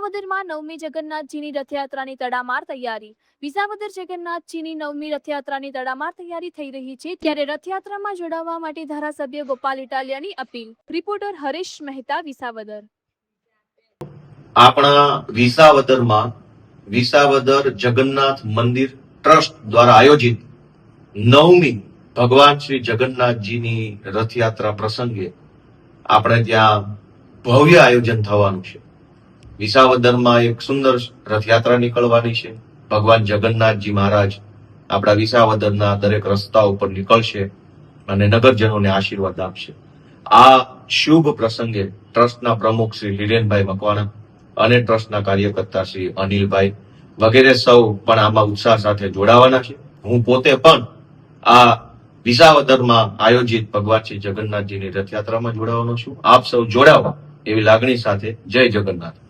વિસાવદરમાં નવમી જગન્નાથજીની રથયાત્રાની તડામાર તૈયારી. વિસાવદર જગન્નાથજીની નવમી રથયાત્રાની તડામાર તૈયારી થઈ રહી છે, ત્યારે રથયાત્રામાં જોડાવા માટે ધારાસભ્ય ગોપાલ ઇટાલિયાની અપીલ. રિપોર્ટર હરીશ મહેતા, વિસાવદર. આપણા વિસાવદરમાં વિસાવદર જગન્નાથ મંદિર ટ્રસ્ટ દ્વારા આયોજિત નવમી ભગવાન શ્રી જગન્નાથજીની રથયાત્રા પ્રસંગે આપણે ત્યાં ભવ્ય આયોજન થવાનું છે. વિસાવદરમાં એક સુંદર રથયાત્રા નીકળવાની છે. ભગવાન જગન્નાથજી મહારાજ આપણા વિસાવદરના દરેક રસ્તા ઉપર નીકળશે અને નગરજનોને આશીર્વાદ આપશે. આ શુભ પ્રસંગે ટ્રસ્ટના પ્રમુખ શ્રી હિરેનભાઈ મકવાણા અને ટ્રસ્ટના કાર્યકર્તા શ્રી અનિલભાઈ વગેરે સૌ પણ આમાં ઉત્સાહ સાથે જોડાવાના છે. હું પોતે પણ આ વિસાવદરમાં આયોજિત ભગવાન શ્રી જગન્નાથજીની રથયાત્રામાં જોડાવાનો છું. આપ સૌ જોડાવા એવી લાગણી સાથે જય જગન્નાથ.